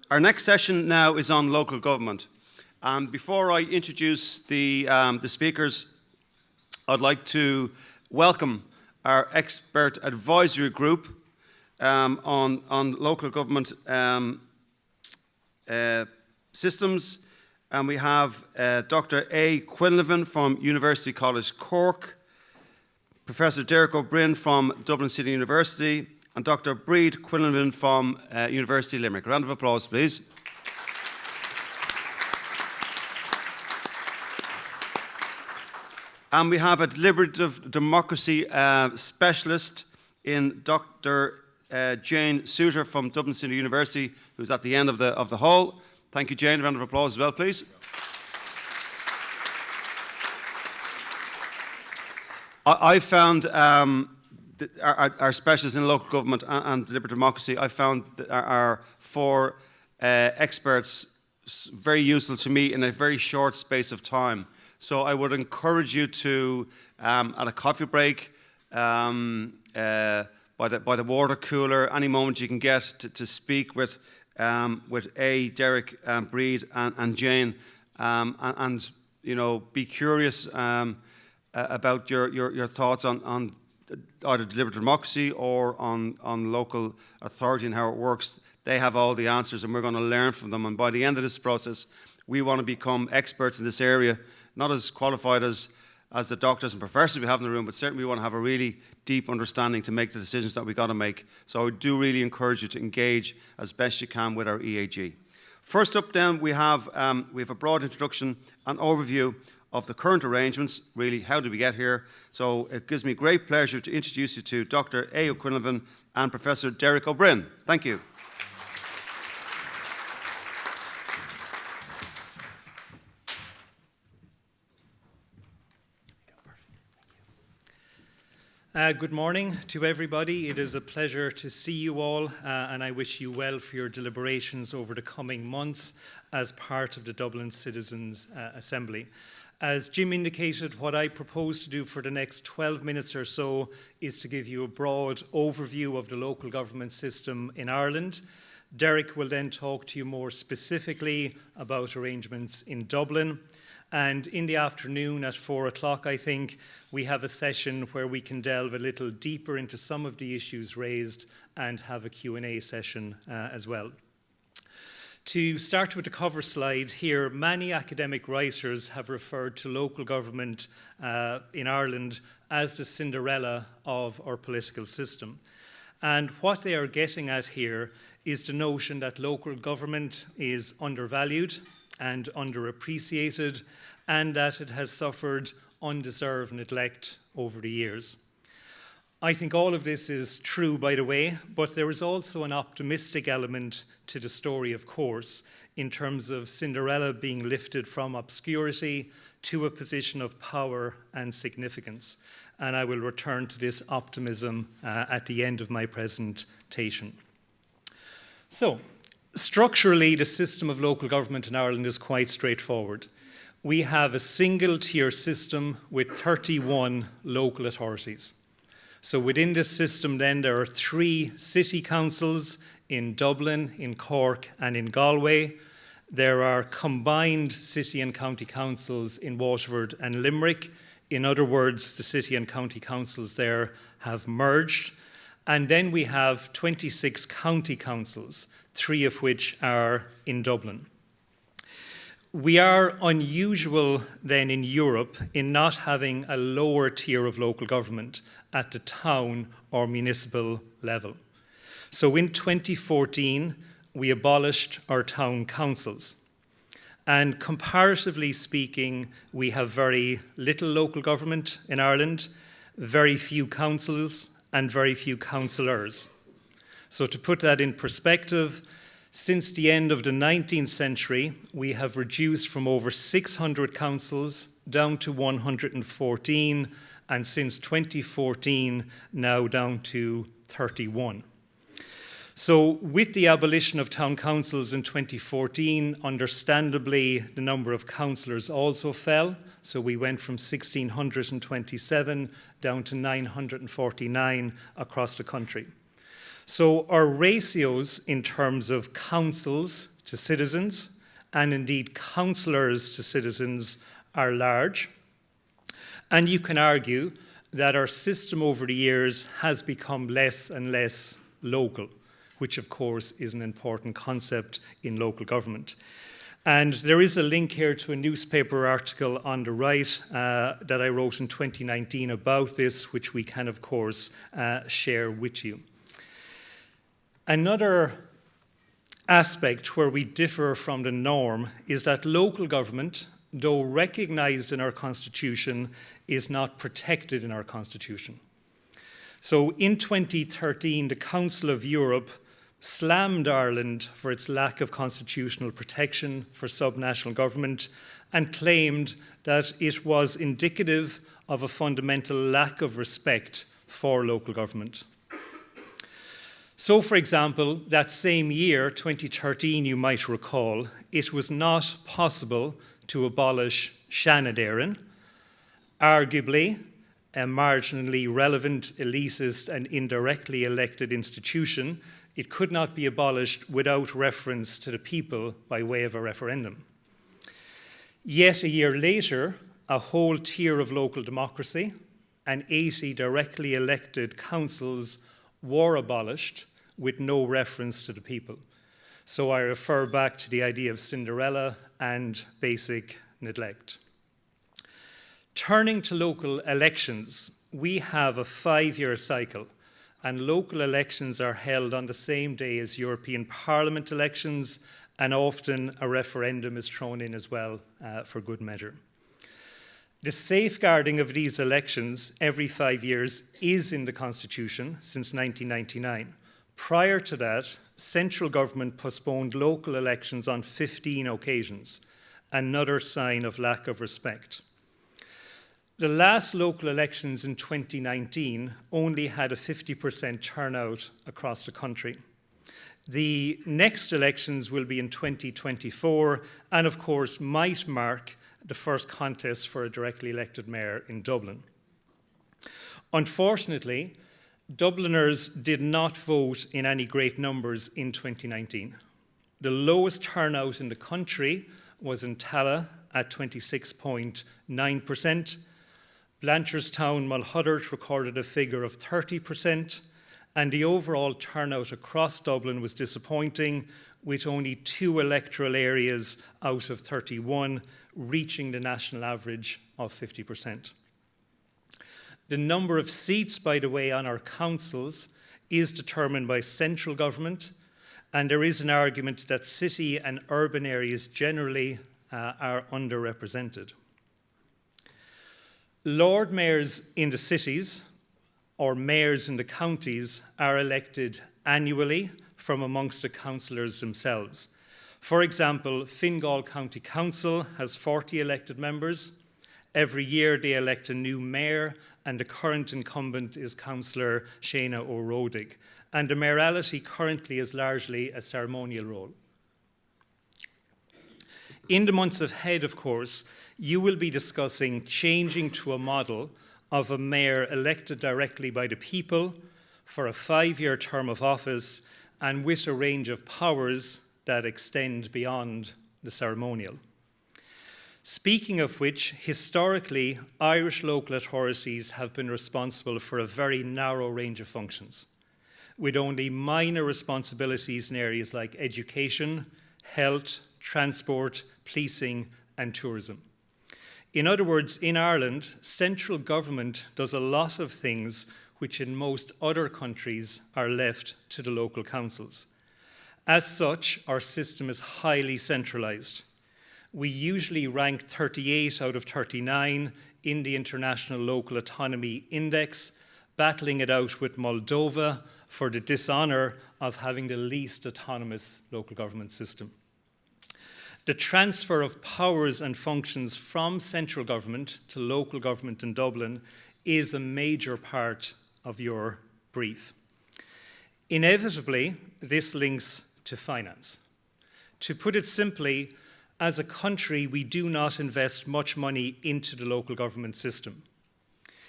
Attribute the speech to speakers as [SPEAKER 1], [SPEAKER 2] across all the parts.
[SPEAKER 1] Our next session now is on local government. And before I introduce the speakers, I'd like to welcome our expert advisory group on local government systems. And we have Dr. Aodh Quinlivan from University College Cork, Professor Derek O'Brien from Dublin City University, and Dr. Aodh Quinlivan from University Limerick. A round of applause, please. And we have a deliberative democracy specialist in Dr. Jane Souter from Dublin City University, who's at the end of the hall. Thank you, Jane. A round of applause as well, please. I found our specialists in local government and deliberative democracy, I found that our four experts very useful to me in a very short space of time. So I would encourage you to, at a coffee break, by the water cooler, any moment you can get to speak with Derek, Breed, and Jane, and you know, be curious about your thoughts on either deliberative democracy or on local authority and how it works. They have all the answers, and we're going to learn from them. And by the end of this process, we want to become experts in this area, not as qualified as the doctors and professors we have in the room, but certainly we want to have a really deep understanding to make the decisions that we've got to make. So I do really encourage you to engage as best you can with our EAG. First up then, we have a broad introduction and overview of the current arrangements, really, how did we get here? So it gives me great pleasure to introduce you to Dr. Aodh Quinlivan and Professor Derek O'Brien. Thank you.
[SPEAKER 2] Good morning to everybody. It is a pleasure to see you all, and I wish you well for your deliberations over the coming months as part of the Dublin Citizens' Assembly. As Jim indicated, what I propose to do for the next 12 minutes or so is to give you a broad overview of the local government system in Ireland. Derek will then talk to you more specifically about arrangements in Dublin. And in the afternoon at 4 o'clock, I think, we have a session where we can delve a little deeper into some of the issues raised and have a Q&A session as well. To start with the cover slide here, many academic writers have referred to local government in Ireland as the Cinderella of our political system. And what they are getting at here is the notion that local government is undervalued and underappreciated, and that it has suffered undeserved neglect over the years. I think all of this is true, by the way, but there is also an optimistic element to the story, of course, in terms of Cinderella being lifted from obscurity to a position of power and significance. And I will return to this optimism at the end of my presentation. So, structurally, the system of local government in Ireland is quite straightforward. We have a single-tier system with 31 local authorities. So within this system then there are 3 city councils in Dublin, in Cork and in Galway. There are combined city and county councils in Waterford and Limerick. In other words, the city and county councils there have merged. And then we have 26 county councils, 3 of which are in Dublin. We are unusual then in Europe in not having a lower tier of local government at the town or municipal level. So in 2014, we abolished our town councils. And comparatively speaking, we have very little local government in Ireland, very few councils and very few councillors. So to put that in perspective, since the end of the 19th century, we have reduced from over 600 councils down to 114, and since 2014, now down to 31. So with the abolition of town councils in 2014, understandably, the number of councillors also fell. So we went from 1,627 down to 949 across the country. So our ratios in terms of councils to citizens, and indeed councillors to citizens, are large. And you can argue that our system over the years has become less and less local, which of course is an important concept in local government. And there is a link here to a newspaper article on the right that I wrote in 2019 about this, which we can of course share with you. Another aspect where we differ from the norm is that local government, though recognised in our constitution, is not protected in our constitution. So in 2013, the Council of Europe slammed Ireland for its lack of constitutional protection for subnational government and claimed that it was indicative of a fundamental lack of respect for local government. So, for example, that same year, 2013, you might recall, it was not possible to abolish Seanad Éireann, arguably a marginally relevant, elitist and indirectly elected institution. It could not be abolished without reference to the people by way of a referendum. Yet a year later, a whole tier of local democracy and 80 directly elected councils were abolished with no reference to the people. So I refer back to the idea of Cinderalla and basic neglect. Turning to local elections, we have a 5-year cycle, and local elections are held on the same day as European Parliament elections, and often a referendum is thrown in as well for good measure. The safeguarding of these elections every 5 years is in the Constitution since 1999. Prior to that, central government postponed local elections on 15 occasions, another sign of lack of respect. The last local elections in 2019 only had a 50% turnout across the country. The next elections will be in 2024 and, of course, might mark the first contest for a directly elected mayor in Dublin. Unfortunately, Dubliners did not vote in any great numbers in 2019. The lowest turnout in the country was in Tallaght at 26.9%. Blanchardstown, Mulhuddart recorded a figure of 30%, and the overall turnout across Dublin was disappointing, with only 2 electoral areas out of 31 reaching the national average of 50%. The number of seats, by the way, on our councils is determined by central government, and there is an argument that city and urban areas generally are underrepresented. Lord mayors in the cities or mayors in the counties are elected annually from amongst the councillors themselves. For example, Fingal County Council has 40 elected members. Every year they elect a new mayor, and the current incumbent is Councillor Shana O'Rodig. And the mayoralty currently is largely a ceremonial role. In the months ahead, of course, you will be discussing changing to a model of a mayor elected directly by the people for a 5-year term of office and with a range of powers that extend beyond the ceremonial. Speaking of which, historically, Irish local authorities have been responsible for a very narrow range of functions, with only minor responsibilities in areas like education, health, transport, policing, and tourism. In other words, in Ireland, central government does a lot of things which in most other countries are left to the local councils. As such, our system is highly centralised. We usually rank 38 out of 39 in the International Local Autonomy Index, battling it out with Moldova for the dishonour of having the least autonomous local government system. The transfer of powers and functions from central government to local government in Dublin is a major part of your brief. Inevitably, this links to finance. To put it simply, as a country, we do not invest much money into the local government system.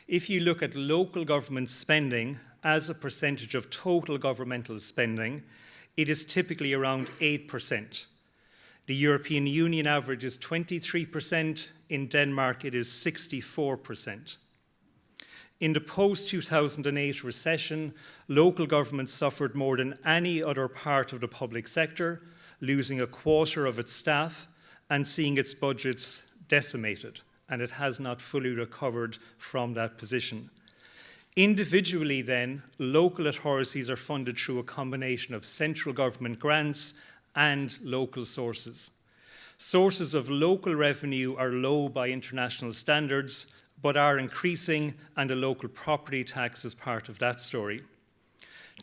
[SPEAKER 2] If you look at local government spending as a percentage of total governmental spending, it is typically around 8%. The European Union average is 23%. In Denmark, it is 64%. In the post-2008 recession, local government suffered more than any other part of the public sector, losing a quarter of its staff and seeing its budgets decimated, and it has not fully recovered from that position. Individually then, local authorities are funded through a combination of central government grants and local sources. Sources of local revenue are low by international standards, but are increasing, and a local property tax is part of that story.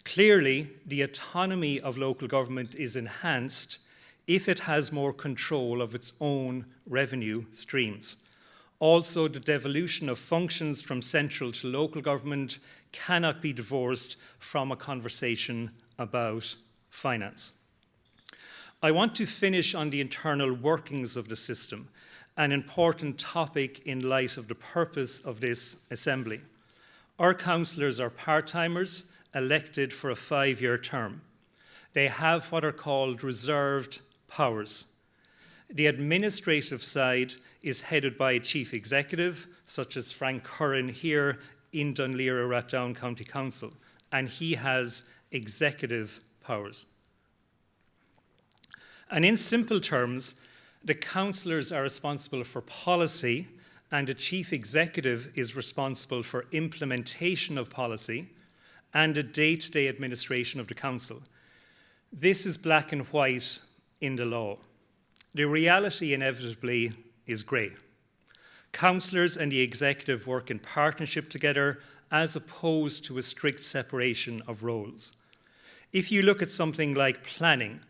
[SPEAKER 2] Clearly, the autonomy of local government is enhanced if it has more control of its own revenue streams. Also, the devolution of functions from central to local government cannot be divorced from a conversation about finance. I want to finish on the internal workings of the system, an important topic in light of the purpose of this assembly. Our councillors are part-timers elected for a 5-year term. They have what are called reserved powers. The administrative side is headed by a chief executive, such as Frank Curran here in Dunleer Rathdown County Council, and he has executive powers. And in simple terms, the councillors are responsible for policy, and the chief executive is responsible for implementation of policy and the day-to-day administration of the council. This is black and white in the law. The reality, inevitably, is grey. Councillors and the executive work in partnership together as opposed to a strict separation of roles. If you look at something like planning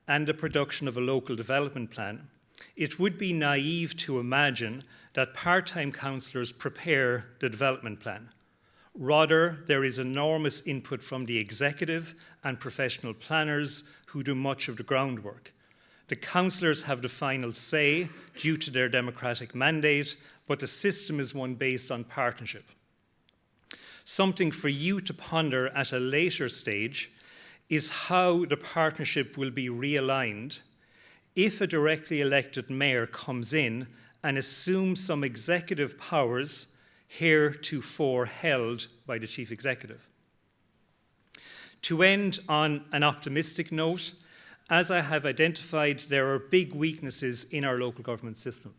[SPEAKER 2] and the production of a local development plan, it would be naive to imagine that part-time councillors prepare the development plan. Rather, there is enormous input from the executive and professional planners who do much of the groundwork. The councillors have the final say due to their democratic mandate, but the system is one based on partnership. Something for you to ponder at a later stage is how the partnership will be realigned if a directly elected mayor comes in and assumes some executive powers heretofore held by the chief executive. To end on an optimistic note, as I have identified, there are big weaknesses in our local government system.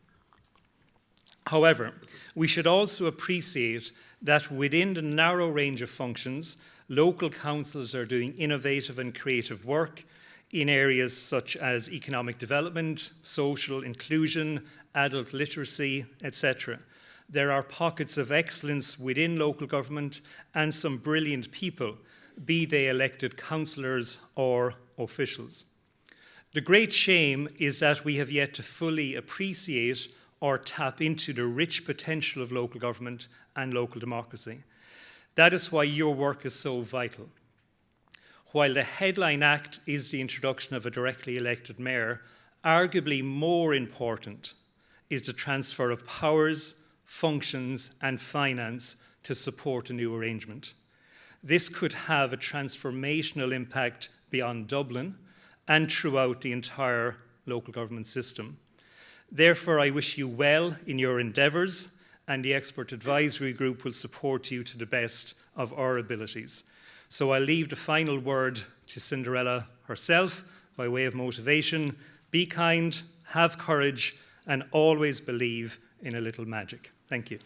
[SPEAKER 2] However, we should also appreciate that within the narrow range of functions, local councils are doing innovative and creative work in areas such as economic development, social inclusion, adult literacy, etc. There are pockets of excellence within local government and some brilliant people, be they elected councillors or officials. The great shame is that we have yet to fully appreciate or tap into the rich potential of local government and local democracy. That is why your work is so vital. While the headline act is the introduction of a directly elected mayor, arguably more important is the transfer of powers, functions, and finance to support a new arrangement. This could have a transformational impact beyond Dublin and throughout the entire local government system. Therefore, I wish you well in your endeavours, and the expert advisory group will support you to the best of our abilities. So I'll leave the final word to Cinderella herself by way of motivation. Be kind, have courage, and always believe in a little magic. Thank you.